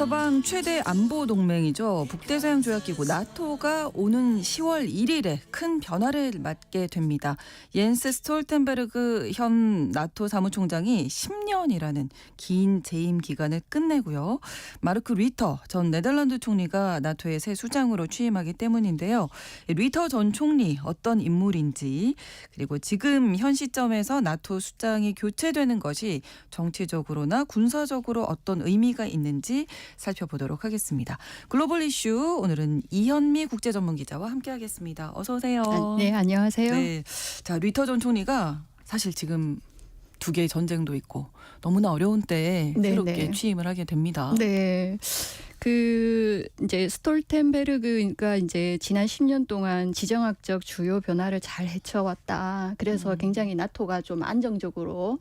유럽연합은 최대 안보 동맹이죠. 북대서양 조약기구 나토가 오는 10월 1일에 큰 변화를 맞게 됩니다. 옌스 스톨텐베르그 현 나토 사무총장이 10년이라는 긴 재임 기간을 끝내고요. 마르크 리터 전 네덜란드 총리가 나토의 새 수장으로 취임하기 때문인데요. 리터 전 총리 어떤 인물인지, 그리고 지금 현 시점에서 나토 수장이 교체되는 것이 정치적으로나 군사적으로 어떤 의미가 있는지 살펴보도록 하겠습니다. 글로벌 이슈, 오늘은 이현미 국제전문기자와 함께하겠습니다. 어서 오세요. 네, 안녕하세요. 네, 자, 리터 전 총리가 사실 지금 두 개의 전쟁도 있고 너무나 어려운 때에 새롭게 취임을 하게 됩니다. 네. 이제 스톨텐베르그가 이제 지난 10년 동안 지정학적 주요 변화를 잘 헤쳐왔다. 그래서 굉장히 나토가 좀 안정적으로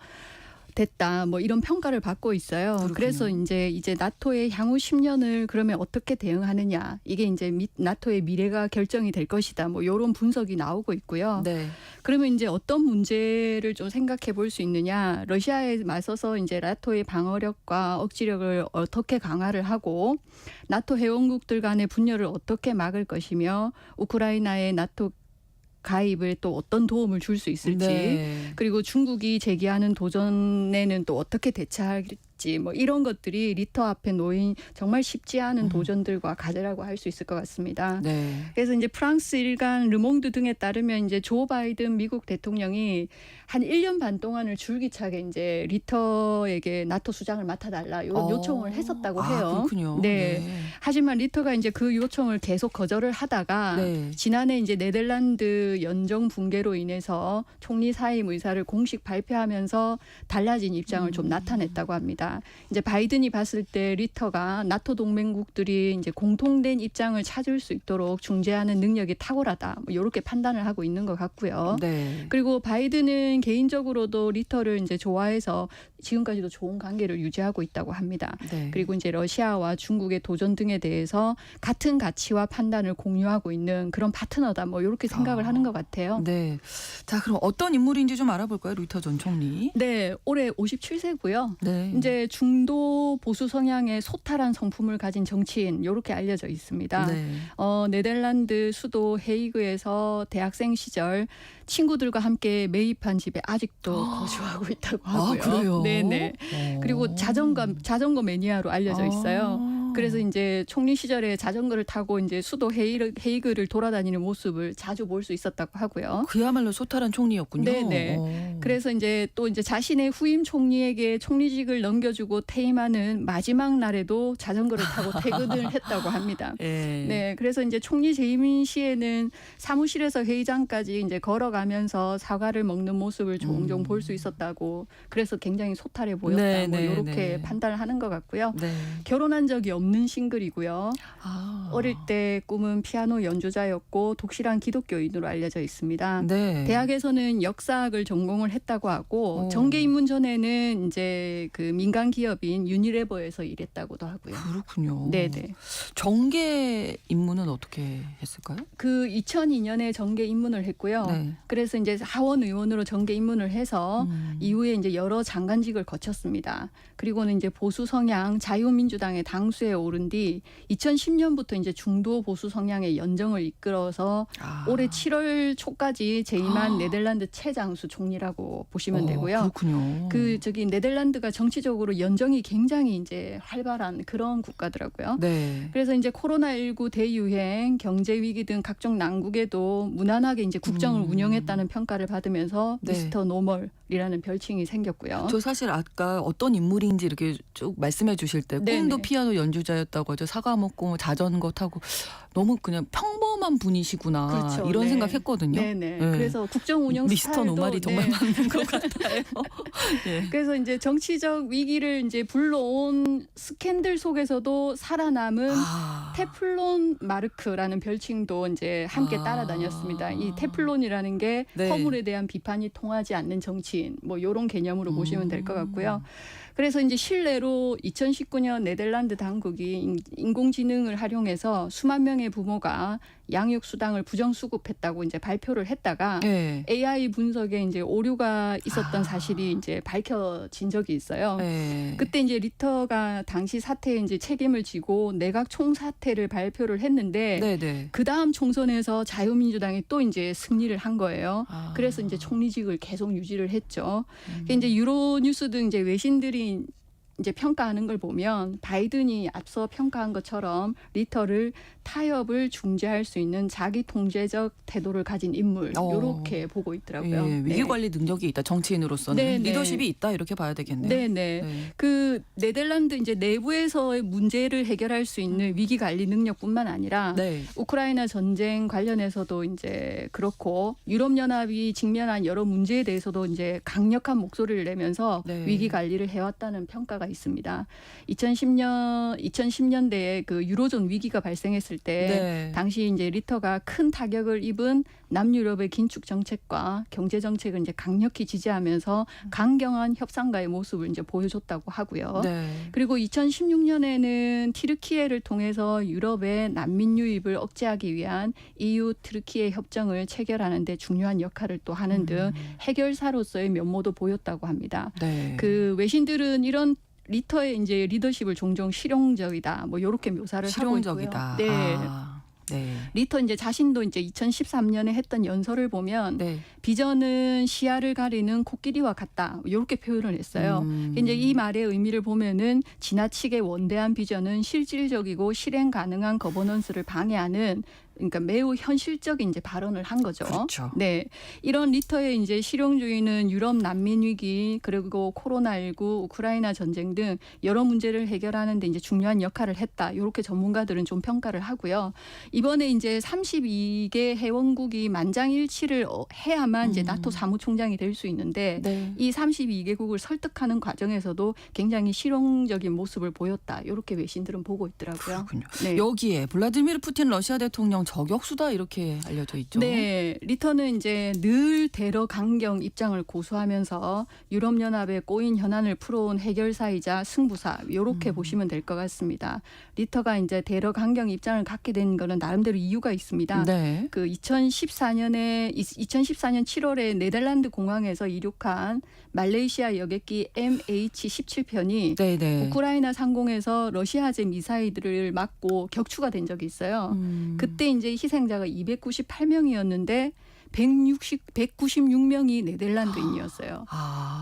됐다. 뭐 이런 평가를 받고 있어요. 그렇군요. 그래서 이제 나토의 향후 10년을 그러면 어떻게 대응하느냐. 이게 이제 나토의 미래가 결정이 될 것이다. 뭐 이런 분석이 나오고 있고요. 네. 그러면 이제 어떤 문제를 좀 생각해 볼 수 있느냐. 러시아에 맞서서 이제 나토의 방어력과 억지력을 어떻게 강화를 하고 나토 회원국들 간의 분열을 어떻게 막을 것이며 우크라이나의 나토 가입을 또 어떤 도움을 줄 수 있을지, 네. 그리고 중국이 제기하는 도전에는 또 어떻게 대처할지, 뭐 이런 것들이 리터 앞에 놓인 정말 쉽지 않은 도전들과 과제라고 할 수 있을 것 같습니다. 네. 그래서 이제 프랑스 일간 르몽드 등에 따르면 이제 조 바이든 미국 대통령이 한 1년 반 동안을 줄기차게 이제 리터에게 나토 수장을 맡아달라 이런 요청을 했었다고 해요. 그렇군요. 네. 네. 하지만 리터가 이제 그 요청을 계속 거절을 하다가 네. 지난해 이제 네덜란드 연정 붕괴로 인해서 총리 사임 의사를 공식 발표하면서 달라진 입장을 좀 나타냈다고 합니다. 이제 바이든이 봤을 때 리터가 나토 동맹국들이 이제 공통된 입장을 찾을 수 있도록 중재하는 능력이 탁월하다. 뭐 이렇게 판단을 하고 있는 것 같고요. 네. 그리고 바이든은 개인적으로도 리터를 이제 좋아해서 지금까지도 좋은 관계를 유지하고 있다고 합니다. 네. 그리고 이제 러시아와 중국의 도전 등에 대해서 같은 가치와 판단을 공유하고 있는 그런 파트너다. 뭐 이렇게 생각을 하는 것 같아요. 네. 자, 그럼 어떤 인물인지 좀 알아볼까요? 리터 전 총리. 네, 올해 57세고요. 네. 이제 중도 보수 성향의 소탈한 성품을 가진 정치인 이렇게 알려져 있습니다. 네. 네덜란드 수도 헤이그에서 대학생 시절 친구들과 함께 매입한 집에 아직도 거주하고 있다고 하고요. 그래요? 네네. 그리고 자전거 매니아로 알려져 있어요. 그래서 이제 총리 시절에 자전거를 타고 이제 수도 헤이그를 돌아다니는 모습을 자주 볼 수 있었다고 하고요. 그야말로 소탈한 총리였군요. 네네. 그래서 이제 또 이제 자신의 후임 총리에게 총리직을 넘겨주고 퇴임하는 마지막 날에도 자전거를 타고 퇴근을 했다고 합니다. 네. 그래서 이제 총리 재임 시에는 사무실에서 회의장까지 이제 걸어가면서 사과를 먹는 모습을 종종 볼 수 있었다고. 그래서 굉장히 소탈해 보였다. 네, 뭐 네, 이렇게 네. 판단을 하는 것 같고요. 네. 결혼한 적이 없는 싱글이고요. 어릴 때 꿈은 피아노 연주자였고 독실한 기독교인으로 알려져 있습니다. 네. 대학에서는 역사학을 전공을 했다고 하고 정계 입문 전에는 이제 그 민간 기업인 유니레버에서 일했다고도 하고요. 그렇군요. 네네. 정계 입문은 어떻게 했을까요? 그 2002년에 정계 입문을 했고요. 네. 그래서 이제 하원 의원으로 정계 입문을 해서 이후에 이제 여러 장관직을 거쳤습니다. 그리고는 이제 보수 성향 자유민주당의 당수에 오른 뒤 2010년부터 이제 중도 보수 성향의 연정을 이끌어서 올해 7월 초까지 재임한 네덜란드 최장수 총리라고 보시면 되고요. 그렇군요. 네덜란드가 정치적으로 연정이 굉장히 이제 활발한 그런 국가더라고요. 네. 그래서 이제 코로나19 대유행, 경제 위기 등 각종 난국에도 무난하게 이제 국정을 운영했다는 평가를 받으면서 네. 미스터 노멀이라는 별칭이 생겼고요. 저 사실 아까 어떤 인물인지 이렇게 쭉 말씀해 주실 때 네네. 꿈도 피아노 연주자였다고 하죠. 사과 먹고 뭐 자전거 타고 너무 그냥 평범한 분이시구나. 그렇죠. 이런 네. 생각했거든요. 네네. 그래서 국정 운영 미스터 스타일도 노말이 정말 맞는 것 같아요. 네. 그래서 이제 정치적 위기를 이제 불러온 스캔들 속에서도 살아남은 테플론 마르크라는 별칭도 이제 함께 따라다녔습니다. 이 테플론이라는 게 네. 허물에 대한 비판이 통하지 않는 정치인 뭐 이런 개념으로 보시면 될 것 같고요. 그래서 이제 실내로 2019년 네덜란드 당국이 인공지능을 활용해서 수만 명의 부모가 양육 수당을 부정수급했다고 이제 발표를 했다가 네. AI 분석에 이제 오류가 있었던 사실이 이제 밝혀진 적이 있어요. 네. 그때 이제 리터가 당시 사태에 이제 책임을 지고 내각 총사퇴를 발표를 했는데 네네. 그 다음 총선에서 자유민주당이 또 이제 승리를 한 거예요. 그래서 이제 총리직을 계속 유지를 했죠. 이제 유로뉴스 등 이제 외신들이 이제 평가하는 걸 보면 바이든이 앞서 평가한 것처럼 리터를 타협을 중재할 수 있는 자기 통제적 태도를 가진 인물 이렇게 보고 있더라고요. 예, 위기 관리 능력이 있다. 정치인으로서는 네, 리더십이 있다 이렇게 봐야 되겠네요. 네네. 네. 그 네덜란드 이제 내부에서의 문제를 해결할 수 있는 위기 관리 능력뿐만 아니라 네. 우크라이나 전쟁 관련해서도 이제 그렇고 유럽 연합이 직면한 여러 문제에 대해서도 이제 강력한 목소리를 내면서 네. 위기 관리를 해왔다는 평가가 있습니다. 2010년대에 그 유로존 위기가 발생했을 때 네. 당시 이제 리터가 큰 타격을 입은 남유럽의 긴축 정책과 경제 정책을 이제 강력히 지지하면서 강경한 협상가의 모습을 이제 보여줬다고 하고요. 네. 그리고 2016년에는 티르키예를 통해서 유럽의 난민 유입을 억제하기 위한 EU 트르키예 협정을 체결하는 데 중요한 역할을 또 하는 등 해결사로서의 면모도 보였다고 합니다. 네. 그 외신들은 이런 리터의 이제 리더십을 종종 실용적이다, 뭐 이렇게 묘사를 실용적이다. 하고 있고요. 네. 네. 리터 이제 자신도 이제 2013년에 했던 연설을 보면 네. 비전은 시야를 가리는 코끼리와 같다, 이렇게 표현을 했어요. 이제 이 말의 의미를 보면은 지나치게 원대한 비전은 실질적이고 실행 가능한 거버넌스를 방해하는, 그러니까 매우 현실적인 이제 발언을 한 거죠. 그렇죠. 네, 이런 리터의 이제 실용주의는 유럽 난민 위기 그리고 코로나19, 우크라이나 전쟁 등 여러 문제를 해결하는 데 이제 중요한 역할을 했다. 이렇게 전문가들은 좀 평가를 하고요. 이번에 이제 32개 회원국이 만장일치를 해야만 이제 나토 사무총장이 될 수 있는데 네. 이 32개국을 설득하는 과정에서도 굉장히 실용적인 모습을 보였다. 이렇게 외신들은 보고 있더라고요. 그렇군요. 네. 여기에 블라디미르 푸틴 러시아 대통령 저격수다 이렇게 알려져 있죠. 네, 리터는 이제 늘 대러 강경 입장을 고수하면서 유럽연합의 꼬인 현안을 풀어온 해결사이자 승부사, 이렇게 보시면 될 것 같습니다. 리터가 이제 대러 강경 입장을 갖게 된 거는 나름대로 이유가 있습니다. 네. 그 2014년 7월에 네덜란드 공항에서 이륙한 말레이시아 여객기 MH17편이 네네. 우크라이나 상공에서 러시아제 미사일들을 맞고 격추가 된 적이 있어요. 그때 이제 희생자가 298명이었는데 196명이 네덜란드인이었어요.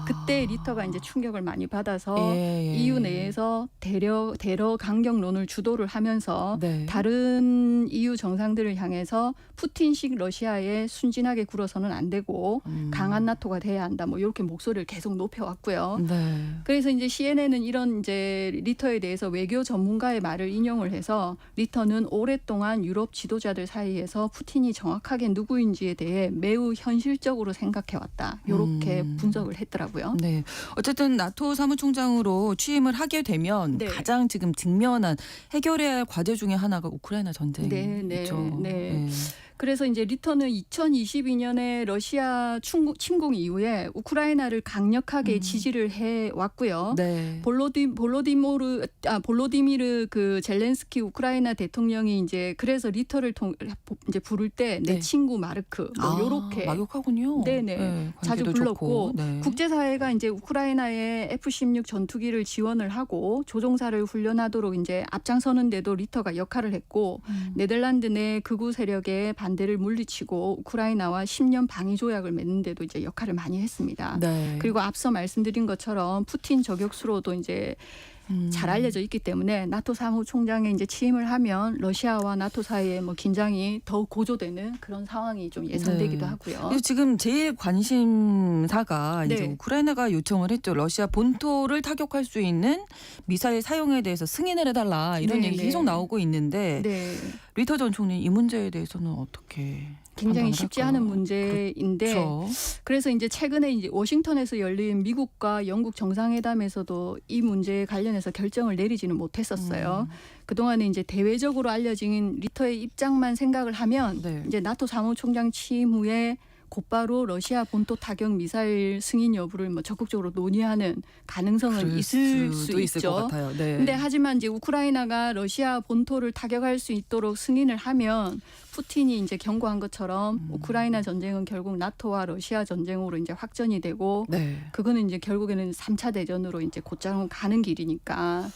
그때 리터가 이제 충격을 많이 받아서 EU 내에서 대러 강경론을 주도를 하면서 네. 다른 EU 정상들을 향해서 푸틴식 러시아에 순진하게 굴어서는 안 되고 강한 나토가 돼야 한다. 뭐 이렇게 목소리를 계속 높여왔고요. 네. 그래서 이제 CNN은 이런 이제 리터에 대해서 외교 전문가의 말을 인용을 해서 리터는 오랫동안 유럽 지도자들 사이에서 푸틴이 정확하게 누구인지에 대해 매우 현실적으로 생각해왔다. 이렇게 분석을 했더라고요. 네. 어쨌든 나토 사무총장으로 취임을 하게 되면 네. 가장 지금 직면한 해결해야 할 과제 중에 하나가 우크라이나 전쟁이죠. 네. 그래서 이제 리터는 2022년에 러시아 침공 이후에 우크라이나를 강력하게 지지를 해 왔고요. 네. 볼로디미르 그 젤렌스키 우크라이나 대통령이 이제 그래서 리터를 이제 부를 때 내 네. 친구 마르크 뭐 요렇게 막역하군요. 네네. 자주 관계도 불렀고 좋고. 네. 국제사회가 이제 우크라이나에 F-16 전투기를 지원을 하고 조종사를 훈련하도록 이제 앞장서는데도 리터가 역할을 했고 네덜란드 내 극우 세력의 반대를 물리치고 우크라이나와 10년 방위 조약을 맺는데도 이제 역할을 많이 했습니다. 네. 그리고 앞서 말씀드린 것처럼 푸틴 저격수로도 이제 잘 알려져 있기 때문에 나토 사무총장에 이제 취임을 하면 러시아와 나토 사이의 뭐 긴장이 더욱 고조되는 그런 상황이 좀 예상되기도 하고요. 그래서 지금 제일 관심사가 이제 네. 우크라이나가 요청을 했죠. 러시아 본토를 타격할 수 있는 미사일 사용에 대해서 승인을 해달라 이런 네, 얘기 네. 계속 나오고 있는데 네. 리터 전 총리 이 문제에 대해서는 어떻게 굉장히 판단을 쉽지 할까요? 않은 문제인데 그렇죠. 그래서 이제 최근에 이제 워싱턴에서 열린 미국과 영국 정상회담에서도 이 문제에 관련해서 결정을 내리지는 못했었어요. 그동안에 이제 대외적으로 알려진 리터의 입장만 생각을 하면 네. 이제 나토 사무총장 취임 후에 곧바로 러시아 본토 타격 미사일 승인 여부를 뭐 적극적으로 논의하는 가능성은 있을 수 있죠. 것 같아요. 네. 근데 하지만 이제 우크라이나가 러시아 본토를 타격할 수 있도록 승인을 하면 푸틴이 이제 경고한 것처럼 우크라이나 전쟁은 결국 나토와 러시아 전쟁으로 이제 확전이 되고 네. 그거는 이제 결국에는 3차 대전으로 이제 곧장 가는 길이니까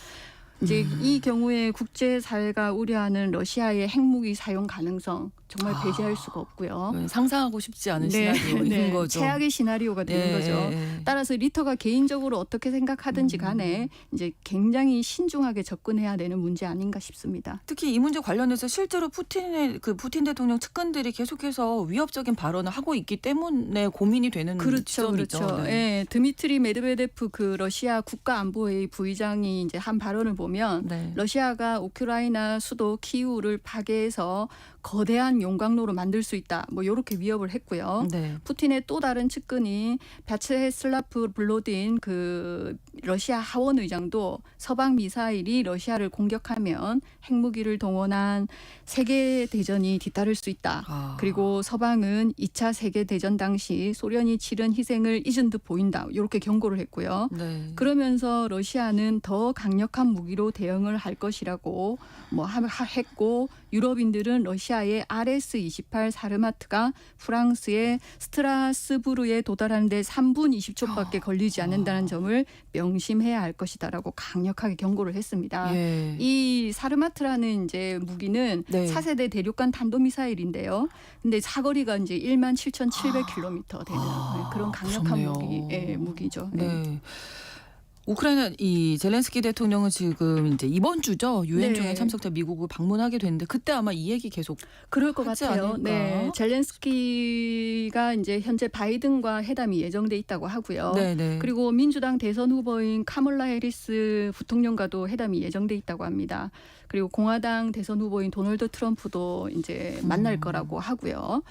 이제 이 경우에 국제사회가 우려하는 러시아의 핵무기 사용 가능성 정말 배제할 수가 없고요. 상상하고 싶지 않은 시나리오인 거죠. 최악의 시나리오가 되는 거죠. 따라서 리터가 개인적으로 어떻게 생각하든지 간에 이제 굉장히 신중하게 접근해야 되는 문제 아닌가 싶습니다. 특히 이 문제 관련해서 실제로 푸틴 대통령 측근들이 계속해서 위협적인 발언을 하고 있기 때문에 고민이 되는 그렇죠. 점이죠. 네. 드미트리 메드베데프 그 러시아 국가안보회의 부의장이 이제 한 발언을 보면 네. 러시아가 우크라이나 수도 키이우를 파괴해서 거대한 용광로로 만들 수 있다. 뭐 이렇게 위협을 했고요. 네. 푸틴의 또 다른 측근이 벼츠헤슬라프 블로딘 그 러시아 하원 의장도 서방 미사일이 러시아를 공격하면 핵무기를 동원한 세계 대전이 뒤따를 수 있다. 그리고 서방은 2차 세계 대전 당시 소련이 치른 희생을 잊은 듯 보인다. 이렇게 경고를 했고요. 네. 그러면서 러시아는 더 강력한 무기로 대응을 할 것이라고 뭐 했고 유럽인들은 러시아의 RS-28 사르마트가 프랑스의 스트라스부르에 도달하는데 3분 20초밖에 걸리지 않는다는 점을 명심해야 할 것이다라고 강력하게 경고를 했습니다. 예. 이 사르마트라는 이제 무기는 네. 4세대 대륙간 탄도미사일인데요. 근데 사거리가 이제 17,700km 되는 그런 강력한 무기죠. 네. 우크라이나 이 젤렌스키 대통령은 지금 이제 이번 주죠. 유엔 총회 참석자 미국을 방문하게 됐는데 그때 아마 이 얘기 계속 그럴 것 하지 같아요. 않을까? 네, 젤렌스키가 이제 현재 바이든과 회담이 예정돼 있다고 하고요. 네네. 그리고 민주당 대선 후보인 카멀라 해리스 부통령과도 회담이 예정돼 있다고 합니다. 그리고 공화당 대선 후보인 도널드 트럼프도 이제 만날 거라고 하고요.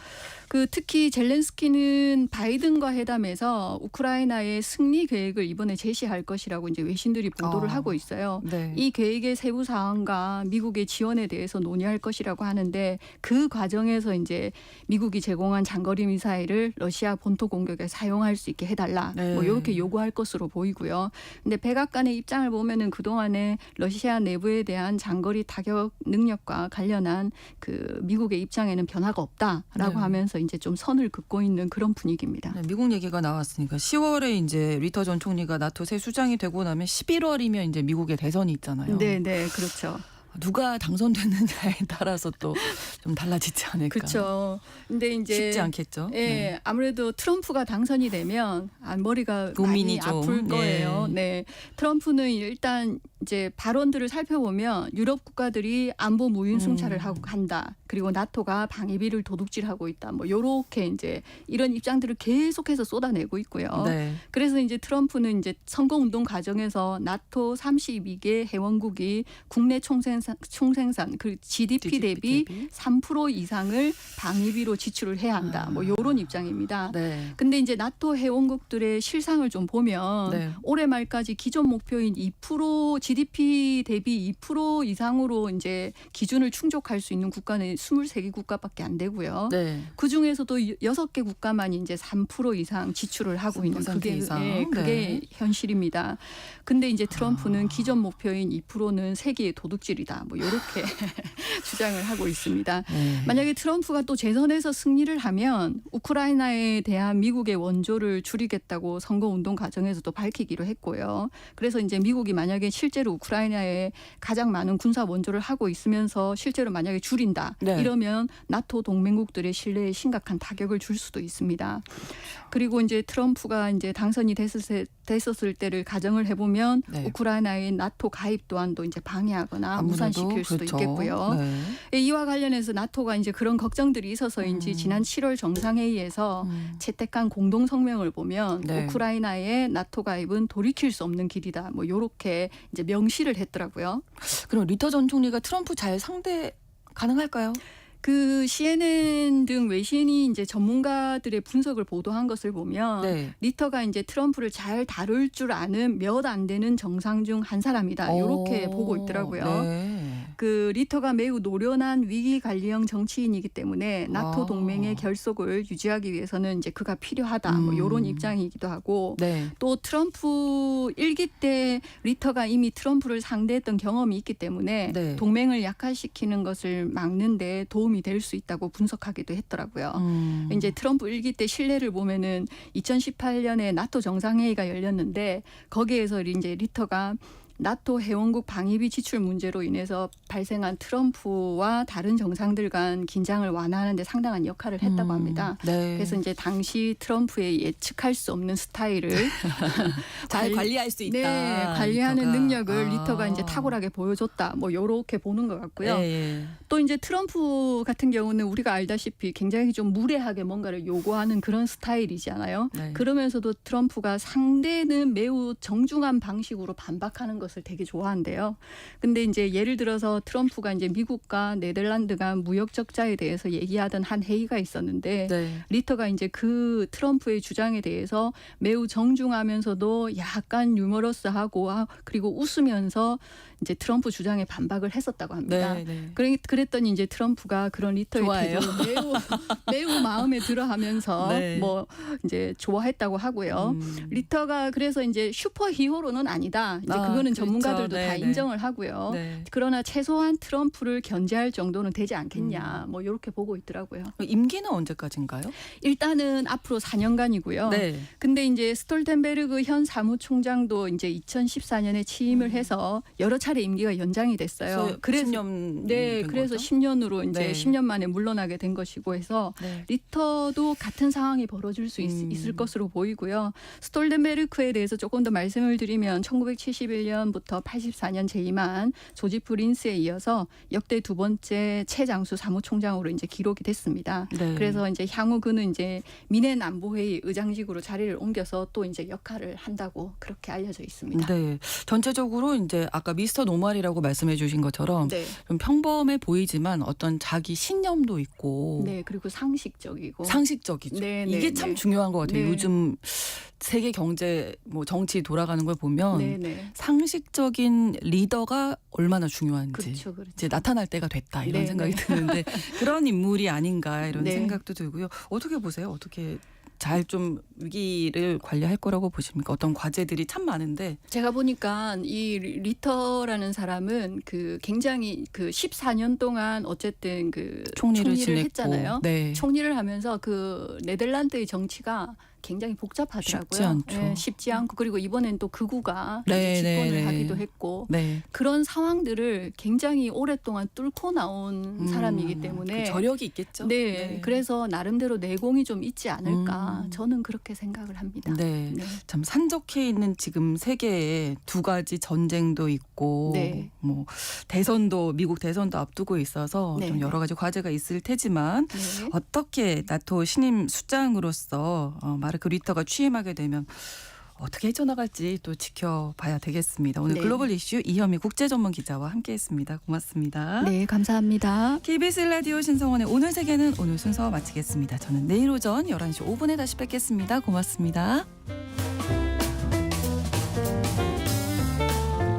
그 특히 젤렌스키는 바이든과 회담에서 우크라이나의 승리 계획을 이번에 제시할 것이라고 이제 외신들이 보도를 하고 있어요. 네. 이 계획의 세부 사항과 미국의 지원에 대해서 논의할 것이라고 하는데 그 과정에서 이제 미국이 제공한 장거리 미사일을 러시아 본토 공격에 사용할 수 있게 해달라. 네. 뭐 이렇게 요구할 것으로 보이고요. 근데 백악관의 입장을 보면은 그동안에 러시아 내부에 대한 장거리 타격 능력과 관련한 그 미국의 입장에는 변화가 없다라고 네. 하면서 이제 좀 선을 긋고 있는 그런 분위기입니다. 네, 미국 얘기가 나왔으니까 10월에 이제 리터 전 총리가 나토 새 수장이 되고 나면 11월이면 이제 미국의 대선이 있잖아요. 네, 그렇죠. 누가 당선됐느냐에 따라서 또 좀 달라지지 않을까. 그렇죠. 근데 이제 쉽지 않겠죠. 예, 아무래도 트럼프가 당선이 되면 머리가 고민이 많이 좀, 아플 거예요. 네. 트럼프는 일단 이제 발언들을 살펴보면 유럽 국가들이 안보 무인 승차를 하고 간다. 그리고 나토가 방위비를 도둑질하고 있다. 뭐 요렇게 이제 이런 입장들을 계속해서 쏟아내고 있고요. 네. 그래서 이제 트럼프는 이제 선거 운동 과정에서 나토 32개 회원국이 국내 총생산 그 GDP 대비 3% 이상을 방위비로 지출을 해야 한다. 뭐 요런 입장입니다. 네. 근데 이제 나토 회원국들의 실상을 좀 보면 네. 올해 말까지 기존 목표인 2% GDP 대비 2% 이상으로 이제 기준을 충족할 수 있는 국가는 23개 국가밖에 안 되고요. 네. 그 중에서도 6개 국가만 이제 3% 이상 지출을 하고 있는 3% 이상. 그게 네. 현실입니다. 근데 이제 트럼프는 기존 목표인 2%는 세계의 도둑질이다. 뭐 이렇게 주장을 하고 있습니다. 네. 만약에 트럼프가 또 재선에서 승리를 하면 우크라이나에 대한 미국의 원조를 줄이겠다고 선거운동 과정에서도 밝히기로 했고요. 그래서 이제 미국이 만약에 실제로 우크라이나에 가장 많은 군사 원조를 하고 있으면서 실제로 만약에 줄인다. 네. 이러면 나토 동맹국들의 신뢰에 심각한 타격을 줄 수도 있습니다. 그리고 이제 트럼프가 이제 당선이 됐었을 때를 가정을 해보면 네. 우크라이나의 나토 가입 또한도 이제 방해하거나 무산시킬 수도 그렇죠. 있겠고요. 네. 이와 관련해서 나토가 이제 그런 걱정들이 있어서인지 지난 7월 정상회의에서 채택한 공동 성명을 보면 네. 우크라이나의 나토 가입은 돌이킬 수 없는 길이다. 뭐 이렇게 이제 명시를 했더라고요. 그럼 리터 전 총리가 트럼프 잘 상대 가능할까요? 그 CNN 등 외신이 이제 전문가들의 분석을 보도한 것을 보면 네. 리터가 이제 트럼프를 잘 다룰 줄 아는 몇 안 되는 정상 중 한 사람이다. 이렇게 보고 있더라고요. 네. 그 리터가 매우 노련한 위기 관리형 정치인이기 때문에 나토 동맹의 결속을 유지하기 위해서는 이제 그가 필요하다. 뭐 이런 입장이기도 하고 네. 또 트럼프 일기 때 리터가 이미 트럼프를 상대했던 경험이 있기 때문에 네. 동맹을 약화시키는 것을 막는데 도움이 될 수 있다고 분석하기도 했더라고요. 이제 트럼프 일기 때 신뢰를 보면은 2018년에 나토 정상회의가 열렸는데 거기에서 이제 리터가 나토 회원국 방위비 지출 문제로 인해서 발생한 트럼프와 다른 정상들 간 긴장을 완화하는 데 상당한 역할을 했다고 합니다. 네. 그래서 이제 당시 트럼프의 예측할 수 없는 스타일을 잘 관리할 수 있다. 네, 관리하는 리터가. 능력을 리터가 이제 탁월하게 보여줬다. 뭐 요렇게 보는 것 같고요. 예. 또 이제 트럼프 같은 경우는 우리가 알다시피 굉장히 좀 무례하게 뭔가를 요구하는 그런 스타일이잖아요. 네. 그러면서도 트럼프가 상대는 매우 정중한 방식으로 반박하는 것을 되게 좋아한대요. 근데 이제 예를 들어서 트럼프가 이제 미국과 네덜란드가 무역 적자에 대해서 얘기하던 한 회의가 있었는데 네. 리터가 이제 그 트럼프의 주장에 대해서 매우 정중하면서도 약간 유머러스하고 그리고 웃으면서 이제 트럼프 주장에 반박을 했었다고 합니다. 네, 네. 그랬더니 이제 트럼프가 그런 리터의 좋아해요. 태도를 매우 마음에 들어하면서 네. 뭐 이제 좋아했다고 하고요. 리터가 그래서 이제 슈퍼 히어로는 아니다. 이제 그거는 그렇죠. 전문가들도 네, 다 네. 인정을 하고요. 네. 그러나 최소한 트럼프를 견제할 정도는 되지 않겠냐. 뭐 이렇게 보고 있더라고요. 임기는 언제까지인가요? 일단은 앞으로 4년간이고요. 네. 근데 이제 스톨텐베르그 현 사무총장도 이제 2014년에 취임을 해서 여러 차례 임기가 연장이 됐어요. 그래서 10년 네, 그래서 10년으로 이제 네. 10년 만에 물러나게 된 것이고 해서 네. 리터도 같은 상황이 벌어질 수 있을 것으로 보이고요. 스톨텐베르크에 대해서 조금 더 말씀을 드리면 1971년부터 84년 재임한 조지프 린스에 이어서 역대 두 번째 최장수 사무총장으로 이제 기록이 됐습니다. 네. 그래서 이제 향후 그는 이제 미넨 안보회의 의장직으로 자리를 옮겨서 또 이제 역할을 한다고 그렇게 알려져 있습니다. 네. 전체적으로 이제 아까 미스터 노말이라고 말씀해 주신 것처럼 네. 좀 평범해 보이지만 어떤 자기 신념도 있고 네, 그리고 상식적이고 상식적이죠. 네, 이게 네, 참 네. 중요한 것 같아요. 네. 요즘 세계 경제 뭐 정치 돌아가는 걸 보면 네, 네. 상식적인 리더가 얼마나 중요한지 그렇죠, 그렇죠. 이제 나타날 때가 됐다 이런 네, 생각이 네. 드는데 그런 인물이 아닌가 이런 네. 생각도 들고요. 어떻게 보세요? 어떻게 잘 좀 위기를 관리할 거라고 보십니까? 어떤 과제들이 참 많은데 제가 보니까 이 리터라는 사람은 그 굉장히 그 14년 동안 어쨌든 그 총리를 지냈고 했잖아요. 네. 총리를 하면서 그 네덜란드의 정치가 굉장히 복잡하더라고요. 쉽지 않죠. 네, 쉽지 않고 그리고 이번엔 또 극우가 네, 이제 집권을 네, 네. 하기도 했고 네. 그런 상황들을 굉장히 오랫동안 뚫고 나온 사람이기 때문에 그 저력이 있겠죠. 네, 그래서 나름대로 내공이 좀 있지 않을까 저는 그렇게 생각을 합니다. 네. 네. 참 산적해 있는 지금 세계에 두 가지 전쟁도 있고 네. 뭐 대선도 미국 대선도 앞두고 있어서 네, 좀 여러 가지 과제가 있을 테지만 네. 어떻게 나토 신임 수장으로서 마르크 리터가 취임하게 되면 어떻게 헤쳐나갈지 또 지켜봐야 되겠습니다. 오늘 네. 글로벌 이슈 이현미 국제전문기자와 함께했습니다. 고맙습니다. 네, 감사합니다. KBS 라디오 신성원의 오늘 세계는 오늘 순서 마치겠습니다. 저는 내일 오전 11시 5분에 다시 뵙겠습니다. 고맙습니다.